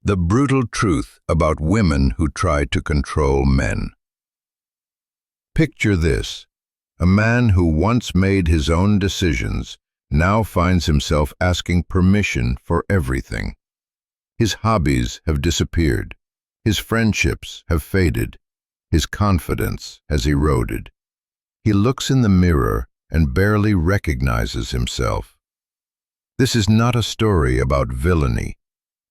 The brutal truth about women who try to control men. Picture this: a man who once made his own decisions now finds himself asking permission for everything. His hobbies have disappeared. His friendships have faded. His confidence has eroded. He looks in the mirror and barely recognizes himself. This is not a story about villainy.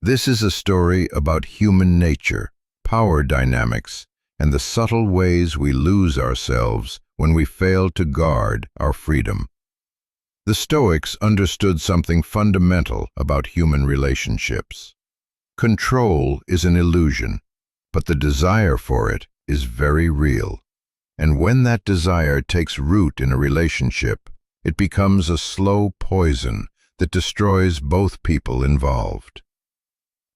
This is a story about human nature, power dynamics, and the subtle ways we lose ourselves when we fail to guard our freedom. The Stoics understood something fundamental about human relationships. Control is an illusion, but the desire for it is very real. And when that desire takes root in a relationship, it becomes a slow poison that destroys both people involved.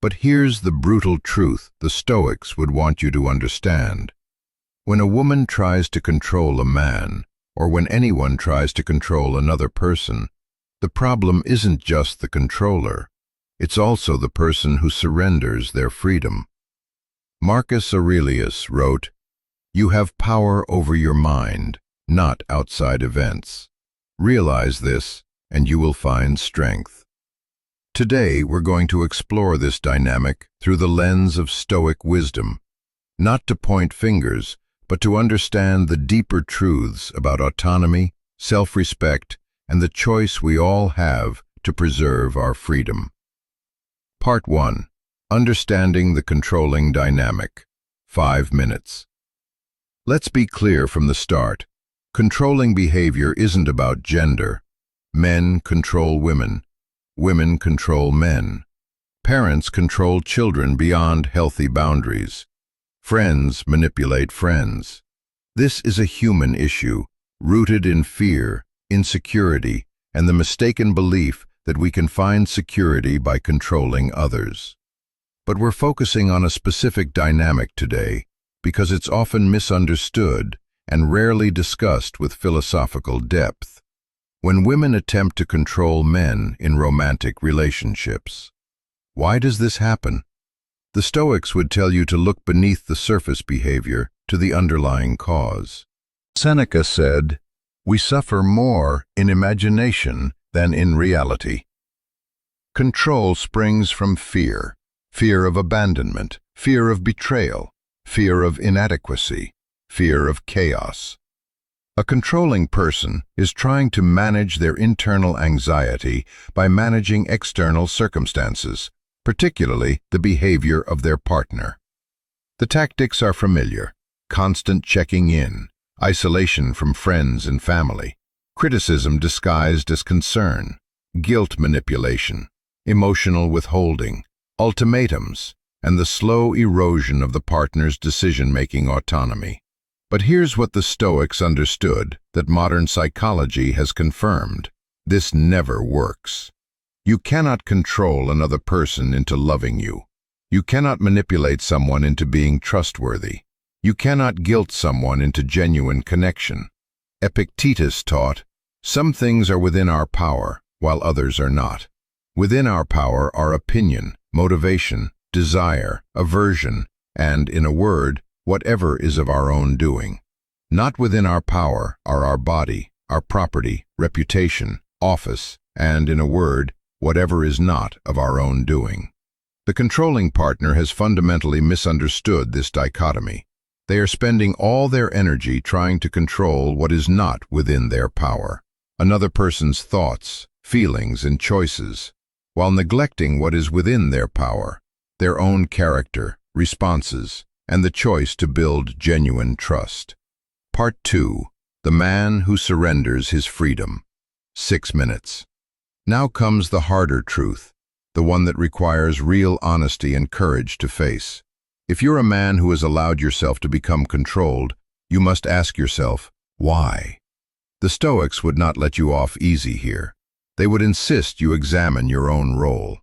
But here's the brutal truth the Stoics would want you to understand. When a woman tries to control a man, or when anyone tries to control another person, the problem isn't just the controller. It's also the person who surrenders their freedom. Marcus Aurelius wrote, "You have power over your mind, not outside events. Realize this, and you will find strength." Today, we're going to explore this dynamic through the lens of Stoic wisdom, not to point fingers, but to understand the deeper truths about autonomy, self-respect, and the choice we all have to preserve our freedom. Part 1. Understanding the controlling dynamic. 5 minutes. Let's be clear from the start. Controlling behavior isn't about gender. Men control women. Women control men. Parents control children beyond healthy boundaries. Friends manipulate friends. This is a human issue, rooted in fear, insecurity, and the mistaken belief that we can find security by controlling others. But we're focusing on a specific dynamic today because it's often misunderstood and rarely discussed with philosophical depth. When women attempt to control men in romantic relationships. Why does this happen? The Stoics would tell you to look beneath the surface behavior to the underlying cause. Seneca said, "We suffer more in imagination than in reality." Control springs from fear, fear of abandonment, fear of betrayal, fear of inadequacy, fear of chaos. A controlling person is trying to manage their internal anxiety by managing external circumstances, particularly the behavior of their partner. The tactics are familiar: constant checking in, isolation from friends and family, criticism disguised as concern, guilt manipulation, emotional withholding, ultimatums, and the slow erosion of the partner's decision-making autonomy. But here's what the Stoics understood that modern psychology has confirmed: this never works. You cannot control another person into loving you. You cannot manipulate someone into being trustworthy. You cannot guilt someone into genuine connection. Epictetus taught, "Some things are within our power, while others are not." Within our power are opinion, motivation, desire, aversion, and, in a word, whatever is of our own doing. Not within our power are our body, our property, reputation, office, and, in a word, whatever is not of our own doing. The controlling partner has fundamentally misunderstood this dichotomy. They are spending all their energy trying to control what is not within their power, another person's thoughts, feelings, and choices, while neglecting what is within their power, their own character, responses, and the choice to build genuine trust. Part 2. The man who surrenders his freedom. 6 minutes. Now comes the harder truth, the one that requires real honesty and courage to face. If you're a man who has allowed yourself to become controlled, you must ask yourself, why? The Stoics would not let you off easy here. They would insist you examine your own role.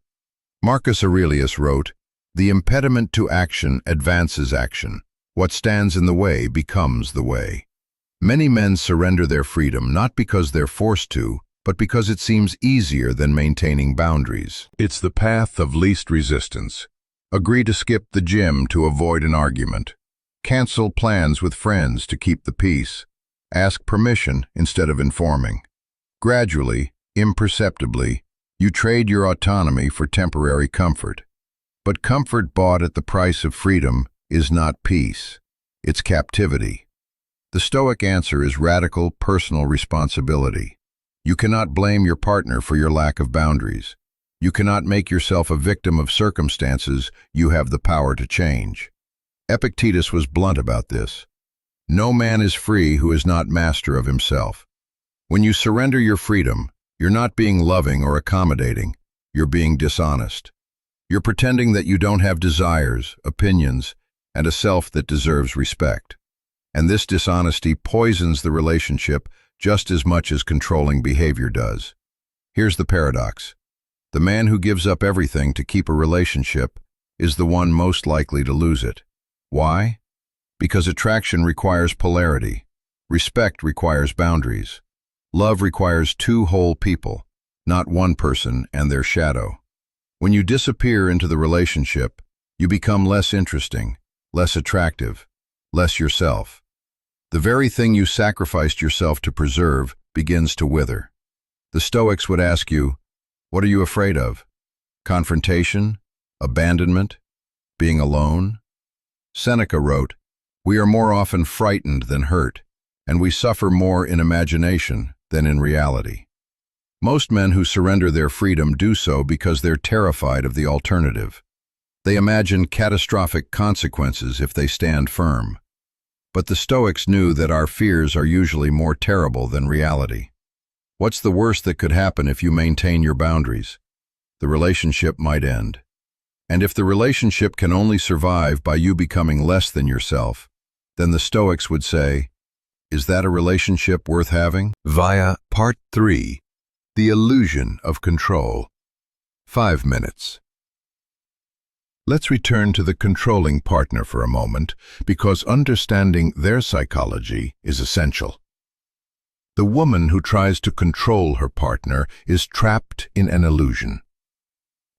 Marcus Aurelius wrote, "The impediment to action advances action. What stands in the way becomes the way." Many men surrender their freedom not because they're forced to, but because it seems easier than maintaining boundaries. It's the path of least resistance. Agree to skip the gym to avoid an argument. Cancel plans with friends to keep the peace. Ask permission instead of informing. Gradually, imperceptibly, you trade your autonomy for temporary comfort. But comfort bought at the price of freedom is not peace. It's captivity. The Stoic answer is radical personal responsibility. You cannot blame your partner for your lack of boundaries. You cannot make yourself a victim of circumstances you have the power to change. Epictetus was blunt about this. No man is free who is not master of himself. When you surrender your freedom, you're not being loving or accommodating. You're being dishonest. You're pretending that you don't have desires, opinions, and a self that deserves respect. And this dishonesty poisons the relationship just as much as controlling behavior does. Here's the paradox. The man who gives up everything to keep a relationship is the one most likely to lose it. Why? Because attraction requires polarity. Respect requires boundaries. Love requires two whole people, not one person and their shadow. When you disappear into the relationship, you become less interesting, less attractive, less yourself. The very thing you sacrificed yourself to preserve begins to wither. The Stoics would ask you, what are you afraid of? Confrontation? Abandonment? Being alone? Seneca wrote, we are more often frightened than hurt, and we suffer more in imagination than in reality. Most men who surrender their freedom do so because they're terrified of the alternative. They imagine catastrophic consequences if they stand firm. But the Stoics knew that our fears are usually more terrible than reality. What's the worst that could happen if you maintain your boundaries? The relationship might end. And if the relationship can only survive by you becoming less than yourself, then the Stoics would say, is that a relationship worth having? Via Part 3, The Illusion of Control. 5 minutes. Let's return to the controlling partner for a moment, because understanding their psychology is essential. The woman who tries to control her partner is trapped in an illusion.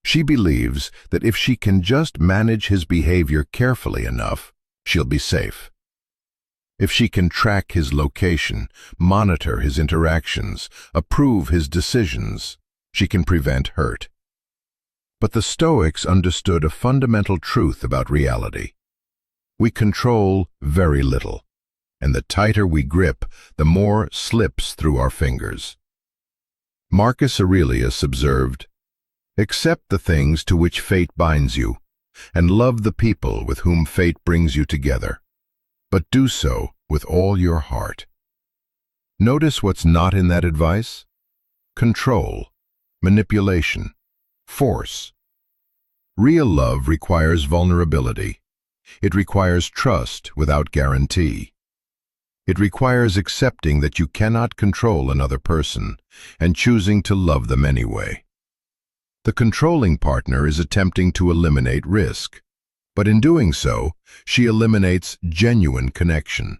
She believes that if she can just manage his behavior carefully enough, she'll be safe. If she can track his location, monitor his interactions, approve his decisions, she can prevent hurt. But the Stoics understood a fundamental truth about reality. We control very little, and the tighter we grip, the more slips through our fingers. Marcus Aurelius observed, accept the things to which fate binds you, and love the people with whom fate brings you together. But do so with all your heart. Notice what's not in that advice? Control, manipulation, force. Real love requires vulnerability. It requires trust without guarantee. It requires accepting that you cannot control another person and choosing to love them anyway. The controlling partner is attempting to eliminate risk, but in doing so, she eliminates genuine connection.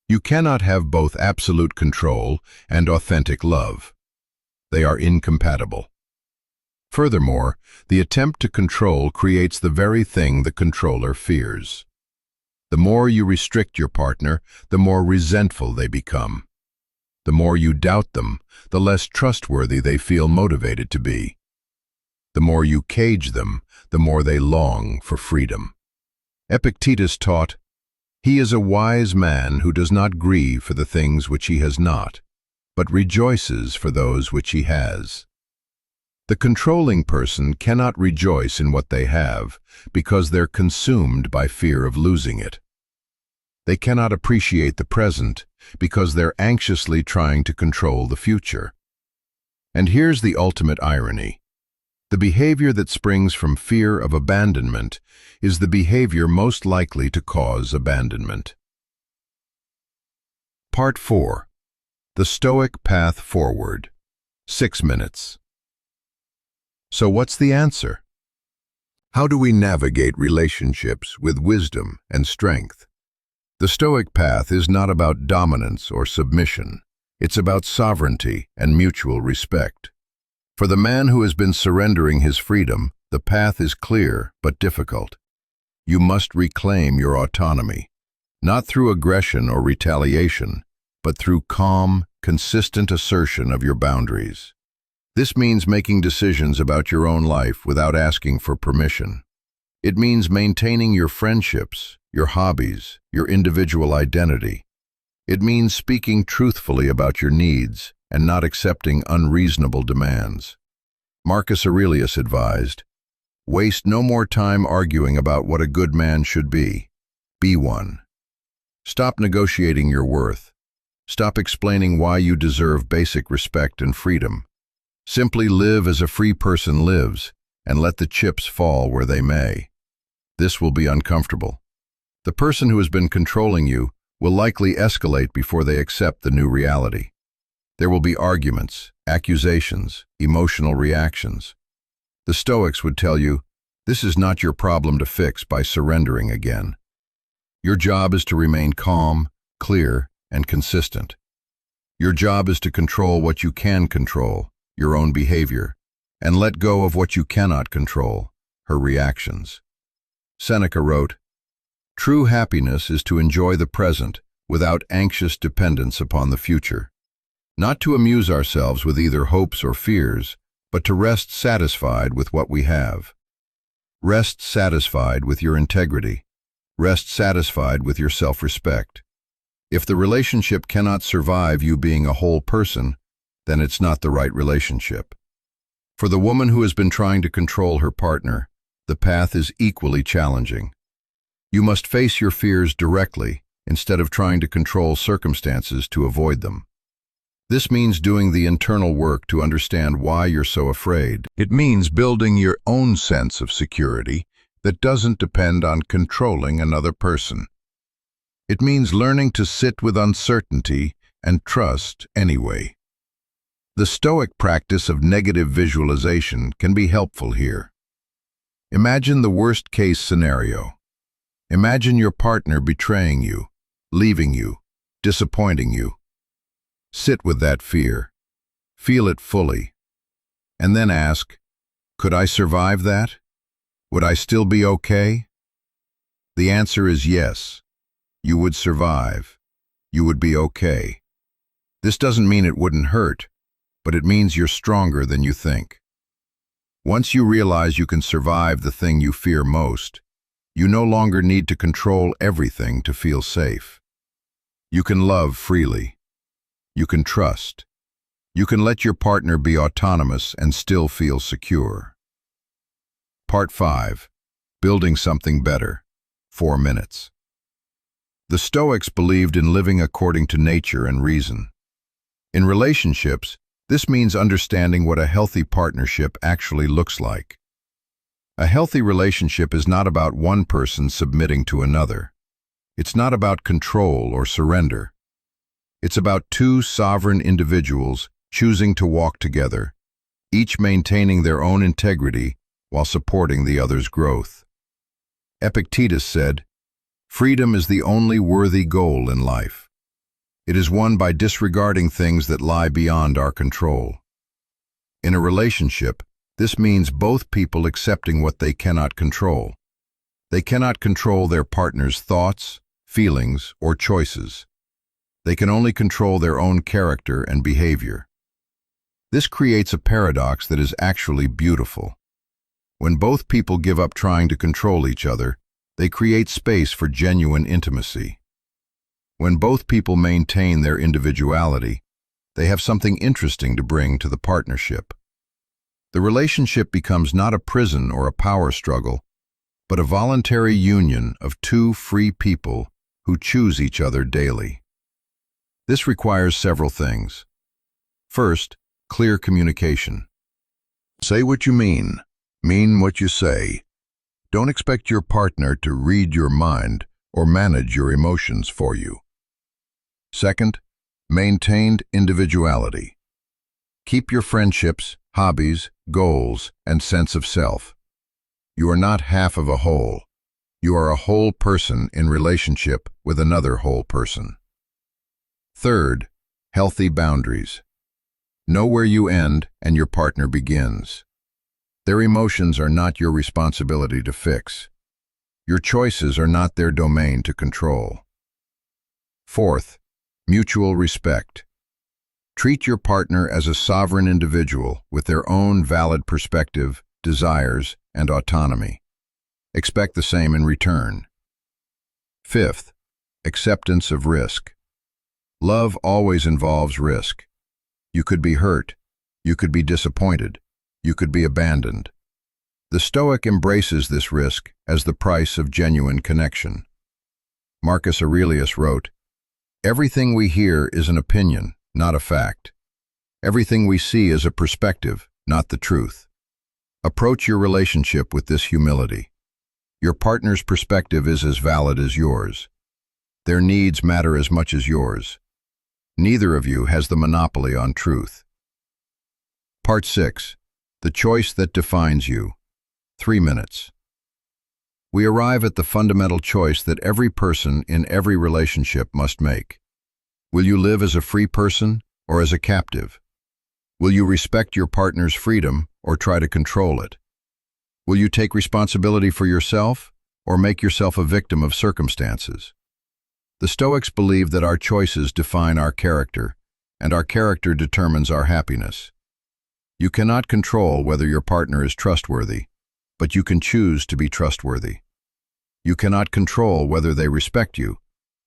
You cannot have both absolute control and authentic love. They are incompatible. Furthermore, the attempt to control creates the very thing the controller fears. The more you restrict your partner, the more resentful they become. The more you doubt them, the less trustworthy they feel motivated to be. The more you cage them, the more they long for freedom. Epictetus taught, he is a wise man who does not grieve for the things which he has not, but rejoices for those which he has. The controlling person cannot rejoice in what they have because they're consumed by fear of losing it. They cannot appreciate the present because they're anxiously trying to control the future. And here's the ultimate irony. The behavior that springs from fear of abandonment is the behavior most likely to cause abandonment. Part 4. The Stoic Path Forward. 6 minutes. So what's the answer? How do we navigate relationships with wisdom and strength? The Stoic path is not about dominance or submission. It's about sovereignty and mutual respect. For the man who has been surrendering his freedom, The path is clear but difficult. You must reclaim your autonomy, not through aggression or retaliation, but through calm, consistent assertion of your boundaries. This means making decisions about your own life without asking for permission. It means maintaining your friendships, your hobbies, your individual identity. It means speaking truthfully about your needs and not accepting unreasonable demands. Marcus Aurelius advised, "Waste no more time arguing about what a good man should be. Be one." Stop negotiating your worth. Stop explaining why you deserve basic respect and freedom. Simply live as a free person lives, and let the chips fall where they may. This will be uncomfortable. The person who has been controlling you will likely escalate before they accept the new reality. There will be arguments, accusations, emotional reactions. The Stoics would tell you, this is not your problem to fix by surrendering again. Your job is to remain calm, clear, and consistent. Your job is to control what you can control, your own behavior, and let go of what you cannot control, her reactions. Seneca wrote, "True happiness is to enjoy the present without anxious dependence upon the future. Not to amuse ourselves with either hopes or fears, but to rest satisfied with what we have. Rest satisfied with your integrity. Rest satisfied with your self-respect. If the relationship cannot survive you being a whole person, then it's not the right relationship." For the woman who has been trying to control her partner, the path is equally challenging. You must face your fears directly instead of trying to control circumstances to avoid them. This means doing the internal work to understand why you're so afraid. It means building your own sense of security that doesn't depend on controlling another person. It means learning to sit with uncertainty and trust anyway. The Stoic practice of negative visualization can be helpful here. Imagine the worst-case scenario. Imagine your partner betraying you, leaving you, disappointing you. Sit with that fear. Feel it fully. And then ask, could I survive that? Would I still be okay? The answer is yes. You would survive. You would be okay. This doesn't mean it wouldn't hurt, but it means you're stronger than you think. Once you realize you can survive the thing you fear most, you no longer need to control everything to feel safe. You can love freely. You can trust. You can let your partner be autonomous and still feel secure. Part 5. Building something better. 4 minutes. The Stoics believed in living according to nature and reason. In relationships, this means understanding what a healthy partnership actually looks like. A healthy relationship is not about one person submitting to another. It's not about control or surrender. It's about two sovereign individuals choosing to walk together, each maintaining their own integrity while supporting the other's growth. Epictetus said, "Freedom is the only worthy goal in life. It is won by disregarding things that lie beyond our control." In a relationship, this means both people accepting what they cannot control. They cannot control their partner's thoughts, feelings, or choices. They can only control their own character and behavior. This creates a paradox that is actually beautiful. When both people give up trying to control each other, they create space for genuine intimacy. When both people maintain their individuality, they have something interesting to bring to the partnership. The relationship becomes not a prison or a power struggle, but a voluntary union of two free people who choose each other daily. This requires several things. First, clear communication. Say what you mean what you say. Don't expect your partner to read your mind or manage your emotions for you. Second, maintained individuality. Keep your friendships, hobbies, goals, and sense of self. You are not half of a whole. You are a whole person in relationship with another whole person. Third, healthy boundaries. Know where you end and your partner begins. Their emotions are not your responsibility to fix. Your choices are not their domain to control. Fourth, mutual respect. Treat your partner as a sovereign individual with their own valid perspective, desires, and autonomy. Expect the same in return. Fifth, acceptance of risk. Love always involves risk. You could be hurt. You could be disappointed. You could be abandoned. The Stoic embraces this risk as the price of genuine connection. Marcus Aurelius wrote, "Everything we hear is an opinion, not a fact. Everything we see is a perspective, not the truth." Approach your relationship with this humility. Your partner's perspective is as valid as yours. Their needs matter as much as yours. Neither of you has the monopoly on truth. Part 6. The choice that defines you. 3 minutes. We arrive at the fundamental choice that every person in every relationship must make. Will you live as a free person or as a captive? Will you respect your partner's freedom or try to control it? Will you take responsibility for yourself or make yourself a victim of circumstances? The Stoics believe that our choices define our character, and our character determines our happiness. You cannot control whether your partner is trustworthy, but you can choose to be trustworthy. You cannot control whether they respect you,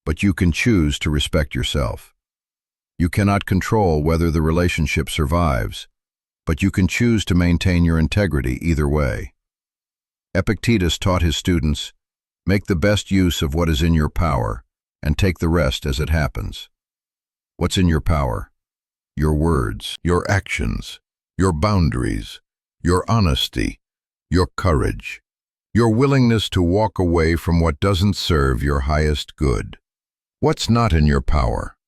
but you can choose to respect yourself. You cannot control whether the relationship survives, but you can choose to maintain your integrity either way. Epictetus taught his students, "Make the best use of what is in your power, and take the rest as it happens." What's in your power? Your words, your actions, your boundaries, your honesty, your courage, your willingness to walk away from what doesn't serve your highest good. What's not in your power?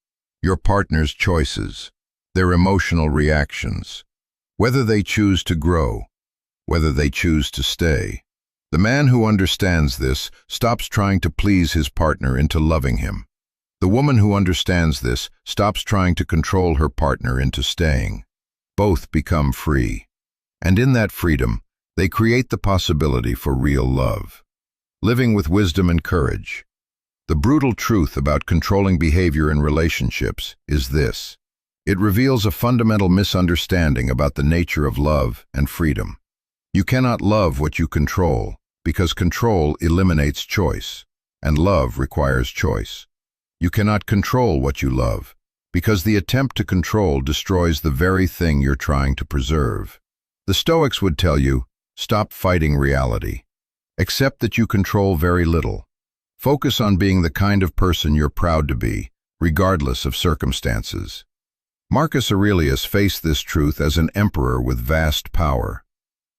Your partner's choices, their emotional reactions, whether they choose to grow, whether they choose to stay. The man who understands this stops trying to please his partner into loving him. The woman who understands this stops trying to control her partner into staying. Both become free. And in that freedom, they create the possibility for real love. Living with wisdom and courage. The brutal truth about controlling behavior in relationships is this. It reveals a fundamental misunderstanding about the nature of love and freedom. You cannot love what you control, because control eliminates choice, and love requires choice. You cannot control what you love, because the attempt to control destroys the very thing you're trying to preserve. The Stoics would tell you, stop fighting reality. Accept that you control very little. Focus on being the kind of person you're proud to be, regardless of circumstances. Marcus Aurelius faced this truth as an emperor with vast power.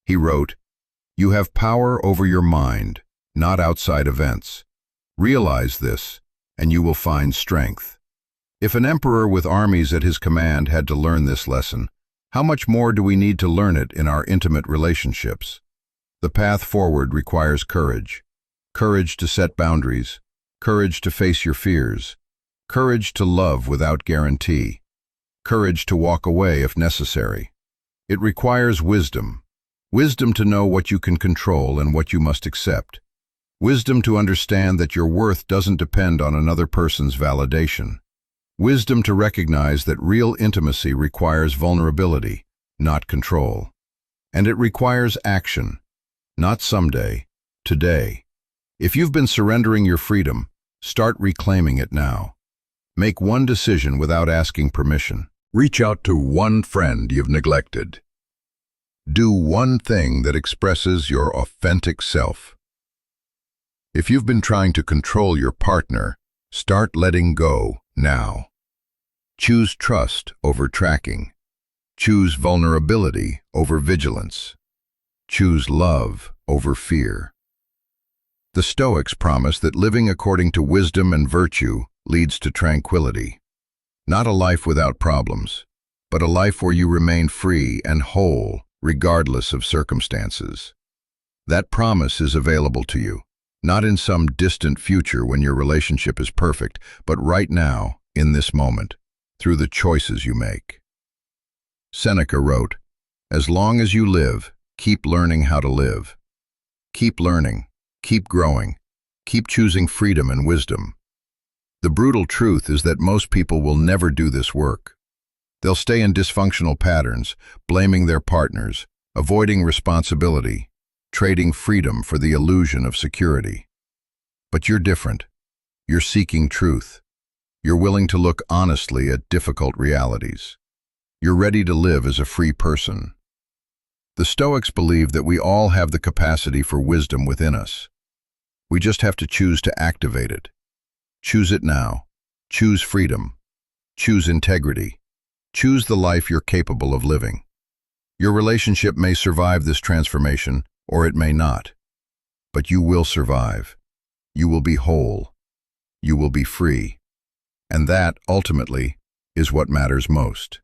He wrote, "You have power over your mind, not outside events. Realize this, and you will find strength." If an emperor with armies at his command had to learn this lesson, how much more do we need to learn it in our intimate relationships? The path forward requires courage. Courage to set boundaries, courage to face your fears, courage to love without guarantee, courage to walk away if necessary. It requires wisdom. Wisdom to know what you can control and what you must accept. Wisdom to understand that your worth doesn't depend on another person's validation. Wisdom to recognize that real intimacy requires vulnerability, not control. And it requires action, not someday, today. If you've been surrendering your freedom, start reclaiming it now. Make one decision without asking permission. Reach out to one friend you've neglected. Do one thing that expresses your authentic self. If you've been trying to control your partner, start letting go now. Choose trust over tracking. Choose vulnerability over vigilance. Choose love over fear. The Stoics promise that living according to wisdom and virtue leads to tranquility. Not a life without problems, but a life where you remain free and whole regardless of circumstances. That promise is available to you, not in some distant future when your relationship is perfect, but right now, in this moment, through the choices you make. Seneca wrote, "As long as you live, Keep learning how to live. Keep learning. Keep growing. Keep choosing freedom and wisdom. The brutal truth is that most people will never do this work. They'll stay in dysfunctional patterns, blaming their partners, avoiding responsibility, trading freedom for the illusion of security. But you're different. You're seeking truth. You're willing to look honestly at difficult realities. You're ready to live as a free person. The Stoics believe that we all have the capacity for wisdom within us. We just have to choose to activate it. Choose it now. Choose freedom. Choose integrity. Choose the life you're capable of living. Your relationship may survive this transformation, or it may not. But you will survive. You will be whole. You will be free. And that, ultimately, is what matters most.